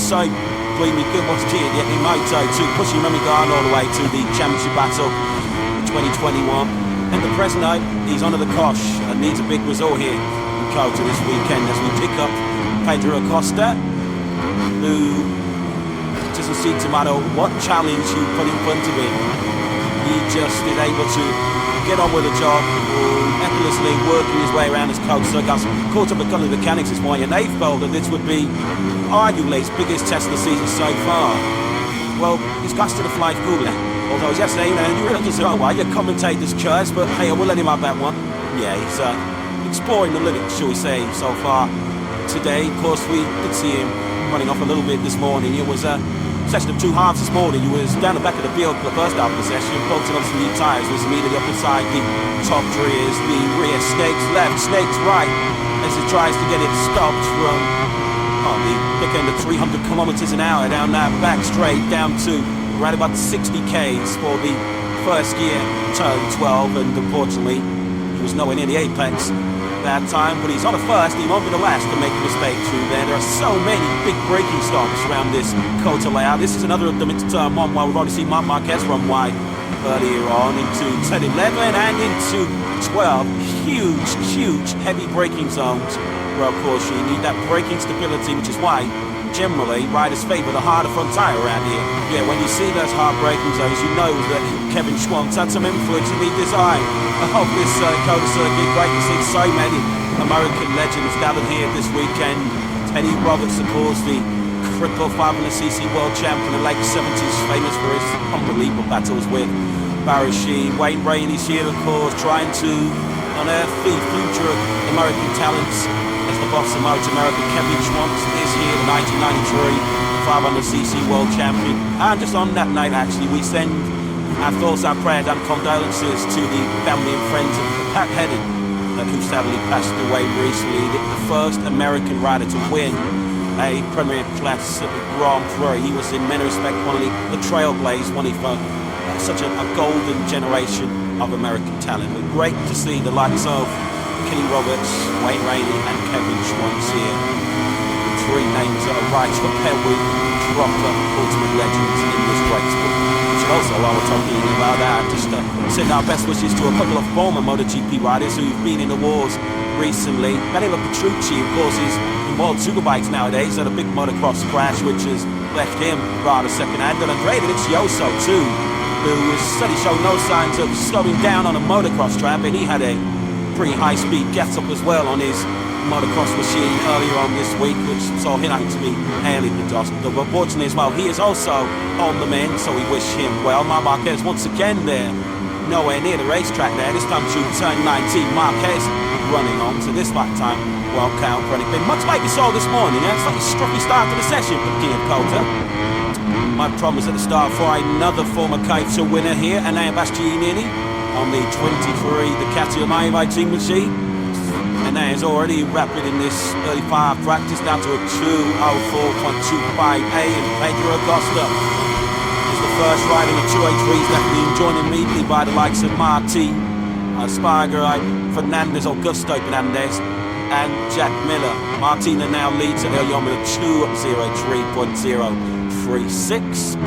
so bleeding good what's cheered yet in Moto2, pushing Remigan all the way to the championship battle in 2021. And the present night, he's under the cosh and needs a big result here in Kota this weekend as we pick up Pedro Acosta, who doesn't seem to matter what challenge you put in front of him. He just is able to get on with the job, effortlessly working his way around his coach circles. Caught up with the mechanics this morning, and they felt that this would be arguably his biggest test of the season so far. Well, he's got to the fly cooler. Although yesterday, you really just say, oh, well, your commentator's choice, but hey, I will let him have that one. Yeah, he's exploring the limits, shall we say, so far. Today, of course, we did see him running off a little bit this morning. It was a session of two halves this morning. He was down the back of the field for the first half of the session, bolted on some new tyres, was immediately up inside the top rears, the rear snakes left, snakes right, as he tries to get it stopped from the thick end of 300 kilometers an hour down that back straight down to right about 60 k's for the first gear, turn 12, and unfortunately he was nowhere near the apex that time, but he's on the first, he won't be the last to make a mistake through there. There are so many big braking stops around this Kota layout. This is another of them into turn 1, while we've already seen Marc Marquez run wide earlier on into 10, 11 and into 12. Huge heavy braking zones where of course you need that braking stability, which is why generally riders favour the harder front tyre around here. Yeah, when you see those hard braking zones, you know that Kevin Schwantz had some influence in the design of this Kota circuit. Great to see so many American legends gathered here this weekend. Teddy Roberts, of course, the cripple 500cc world champion in the late 70s, famous for his unbelievable battles with Barry Sheene. Wayne Rainey's here, of course, trying to unearth the future of American talents as the boss of Motor America. Kevin Schwantz is here, the 1993 500cc world champion. And just on that night, actually, we send our thoughts, our prayers and condolences to the family and friends of Pat Hedden, who sadly passed away recently. The first American rider to win a Premier Class Grand Prix. He was in many respects one of the trailblazers, one of such a golden generation of American talent. But great to see the likes of Kenny Roberts, Wayne Rainey and Kevin Schwantz here. Three names that are right to pair with proper ultimate legends in this great sport. Also, while we're talking about that, just send our best wishes to a couple of former MotoGP riders who've been in the wars recently. Danilo Petrucci, of course, is in World Superbikes nowadays, had a big motocross crash which has left him rather second-handed. Andrea Dovizioso too, who has certainly shown no signs of slowing down on a motocross track, and he had a pretty high-speed get-up as well on his motocross machine earlier on this week, which saw him actually hailing the dust. But unfortunately as well, he is also on the mend, so we wish him well. Marc Marquez once again there, nowhere near the racetrack there. This time through turn 19, Marquez running on, so this lap time won't count for anything. Much like we saw this morning, it's like a scruffy start to the session for King of Kota. My promise at the start for another former Kota winner here, Anaya Bastianini on the 23 Ducati Omaibai team machine. And that is already rapid in this early part of practice, down to a 2:04.25. And Pedro Acosta is the first rider in the 283s, definitely joined immediately by the likes of Martin Sparger, Fernandez, Augusto Fernandez, and Jack Miller. Martina now leads early on with a 2:03.036.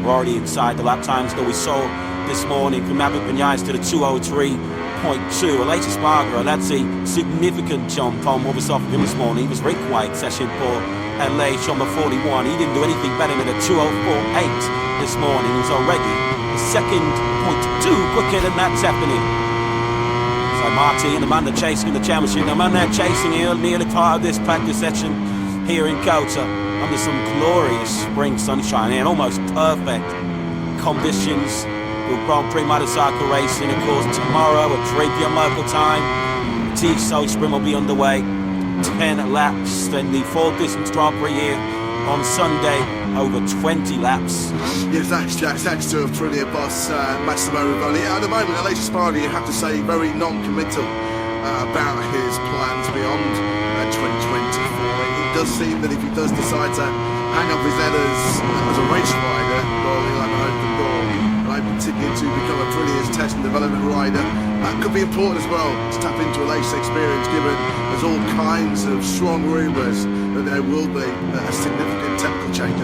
We're already inside the lap times that we saw this morning from Maverick Vinales to the 2:03.2. Aleix Espargaro, that's a significant jump on what we saw from him this morning. He was very quiet session for Aleix on the 41. He didn't do anything better than a 2:04.8 this morning. He was already a second 0.2 quicker than that's happening. So Martin, the man that's chasing the championship, the man that's chasing here nearly part of this practice session here in Kota under some glorious spring sunshine and almost perfect conditions. Grand Prix motorcycle racing, of course, tomorrow at 3 p.m. local time. The Tissot Sprint will be underway. 10 laps, then the full distance Grand Prix here on Sunday, over 20 laps. Yes, thanks, Jack. Thanks to a brilliant boss, Massimo Rivoli. At the moment, Aleix Espargaro, you have to say, very non-committal about his plans beyond 2024. It does seem that if he does decide to hang up his leathers as a race rider, well, he'll have an open door. Continue to become a brilliant test and development rider. That could be important as well to tap into Aleix's experience, given there's all kinds of strong rumours that there will be a significant technical change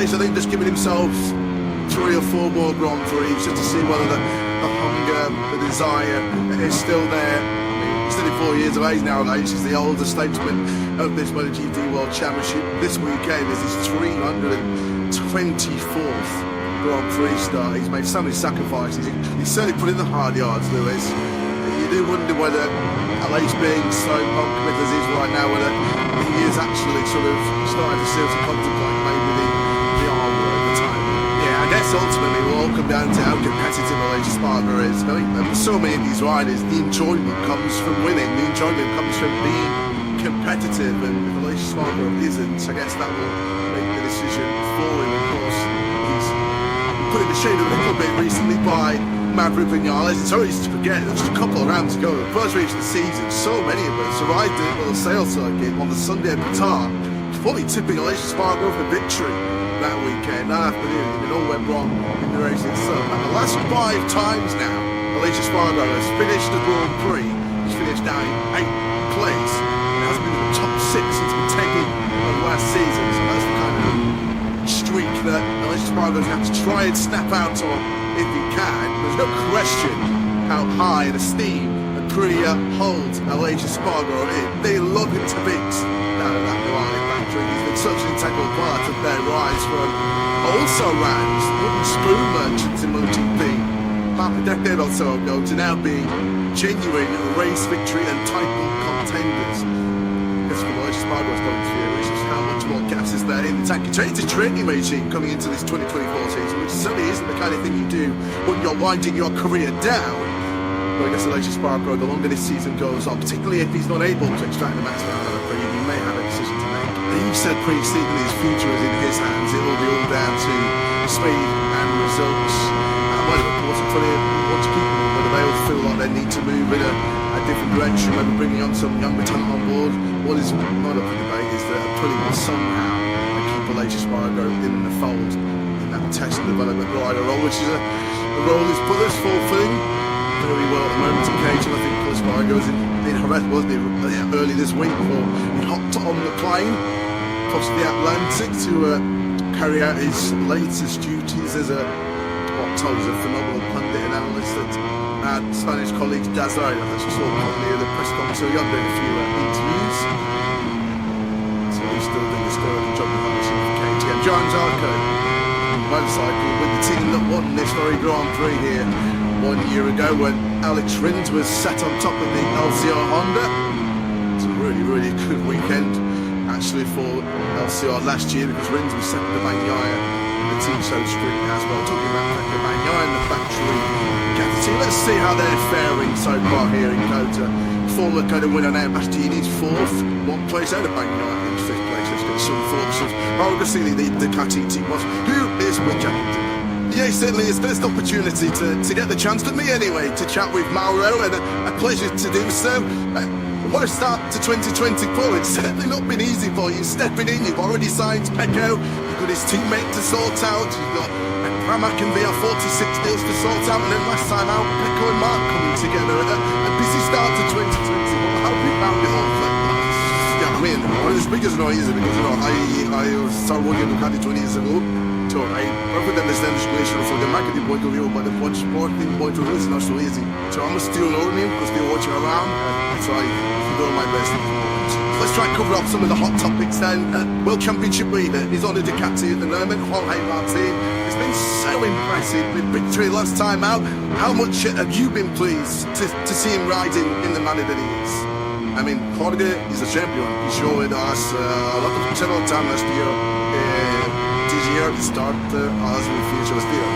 place. I think just giving himself 3 or 4 more Grand Prix just to see whether the hunger, the desire is still there. I mean, he's 34 years of age nowadays. He's the oldest statesman of this MotoGP World Championship. This weekend is his 324th Grand Prix start. He's made so many sacrifices. He's certainly put in the hard yards, Lewis. You do wonder whether, at least being so uncommitted as he is right now, whether he is actually sort of starting to seriously contemplate maybe the R word, the time. Yeah, I guess ultimately it will all come down to how competitive Malaysia Sparta is. I think for so many of these riders, the enjoyment comes from winning. The enjoyment comes from being competitive, and if Malaysia Sparta isn't, I guess that will make the decision for him. Of course, he's put in the shade a little bit recently by Maverick Vinales. It's so easy to forget. There's just a couple of rounds to go. The first race of the season, so many of us arrived at the sales circuit on the Sunday at Qatar, fully tipping Malaysia Sparta for victory that weekend. That afternoon, it all went wrong in the race itself. And the last 5 times now, Malaysia Sparta has finished the Grand Prix. He's finished down in 8th place. It hasn't been in the top 6 since we've taken last season. So that's the kind of streak that Malaysia Sparta has to try and snap out on if he can. There's no question how high in esteem Aprilia holds Malaysia Sparta in. They love him to bits down at that Milani factory. He's been such an integral part of their rise from also ran wooden spoon merchants in MotoGP half a decade or so ago to now being genuine race victory and title contenders. Because for Malaysia Sparta was going through, which is how much more gas is there in the tank. It's a training regime coming into this 2024 season, which certainly isn't the kind of thing you do when you're winding your career down. But I guess Malaysia Sparta, the longer this season goes on, particularly if he's not able to extract the maximum out of it, he may have a decision to make. He said pre-season his future is in his hands. It will be all down to speed and results. And whether reports are funny want to keep them, whether they all feel like they need to move in a different direction, maybe bringing on some younger talent on board. What is not up for debate is that Aprilia will somehow keep Malaysia Sparta in the fold in that test and development rider role, which is a role his brother's fulfilling very well at the moment. Occasionally, I think Sparta was in Jerez, wasn't he, early this week, before he hopped on the plane across the Atlantic to carry out his latest duties as what told us a phenomenal pundit and analyst that had Spanish colleagues Dazzle. I actually saw him near the press conference, so he had a few interviews. So he's still doing a sterling job behind the scenes for KTM. John Zarco, motorcycle, with the team that won this very Grand Prix here 1 year ago when Alex Rins was sat on top of the LCR Honda. It's a really, really good weekend actually for LCR last year, because Rins was second to Bagnaia in the team so sprint as well. Talking about Bagnaia and the factory team, let's see how they're faring so far here in Kota. Former Kota winner now, Bastiani's 4th, 1 place out of Bagnaia in 5th place. Let's get some thoughts of Mauro Gassini, the Ducati team boss, who is with Jackington. Yeah, certainly his first opportunity to get the chance, to me anyway, to chat with Mauro, and a pleasure to do so. What a start to 2024. It's certainly not been easy for you stepping in. You've already signed Pecco, you've got his teammate to sort out, you've got Pramac and VR46 deals to sort out, and then last time out, Pecco and Marc coming together. A busy start to 2024. How have you found it all? Yeah, I mean, one of the biggest noises, because I started working on Ducati 20 years ago. So I perfectly understand the situation from the marketing point of view, but the sporting point of view is not so easy. So I'm still learning, I'm still watching around, so I do my best. Let's try and cover up some of the hot topics then. World Championship leader is on a Ducati at the moment, Jorge Martin. It's been so impressive with victory last time out. How much have you been pleased to see him riding in the manner that he is? I mean, Jorge is a champion. He showed us a lot of several times last year. This year to start as we finish last year.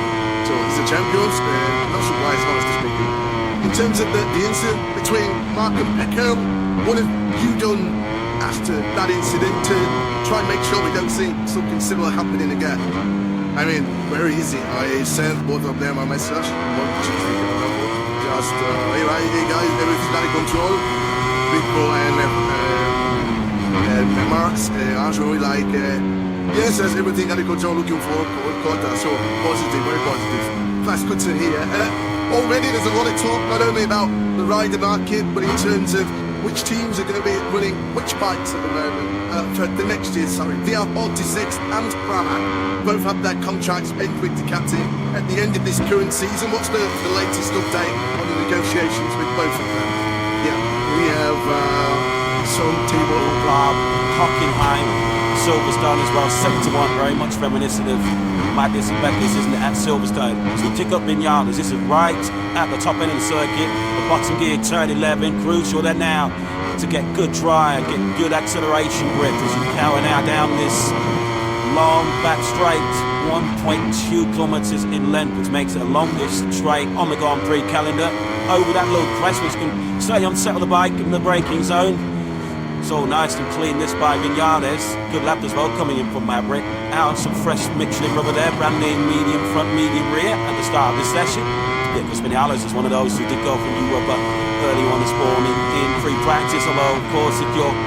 So he's a champion, not surprised, honestly speaking. In terms of the incident between Marc and Pecco, what have you done after that incident to try and make sure we don't see something similar happening again? I mean, very easy. I sent both of them a message. What did you think about them? Just, hey guys, everything's under control. Pico and Marx are really like, yes, there's everything under control, looking for Kota. So positive, very positive. That's good to hear. Already there's a lot of talk, not only about the rider market, but in terms of which teams are going to be running which bikes at the moment for the next year. Sorry, VR46 and Pramac both have their contracts end with Ducati at the end of this current season. What's the latest update on the negotiations with both of them? Yeah, we have some Timo Club, Hockenheim, Silverstone as well, 7-1, very much reminiscent of Magnus and Beckley's, isn't it, at Silverstone. So we tick up Vinales. This is right at the top end of the circuit. The bottom gear, turn 11, crucial there now to get good drive, get good acceleration grip as you power now down this long back straight, 1.2 kilometres in length, which makes it the longest straight on the Grand Prix calendar. Over that little crest, which can certainly unsettle the bike in the braking zone. It's all nice and clean, this by Vinales. Good lap as well, coming in from Maverick. Out on some fresh Michelin rubber there, brand new medium front, medium rear at the start of this session. Yeah, because Vinales is one of those who did go for new rubber early on this morning in free practice. Although, of course, if you're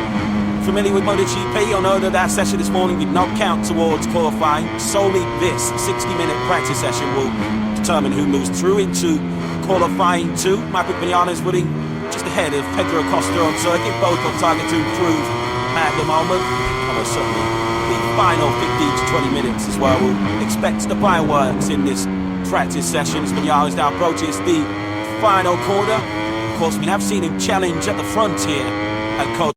familiar with MotoGP, you'll know that that session this morning did not count towards qualifying. Solely this 60-minute practice session will determine who moves through into qualifying 2. Maverick Vinales running just ahead of Pedro Acosta on circuit, both on target to improve at the moment. And certainly the final 15 to 20 minutes as well. We'll expect the fireworks in this practice session as Vinales now approaches the final corner. Of course, we have seen him challenge at the front here at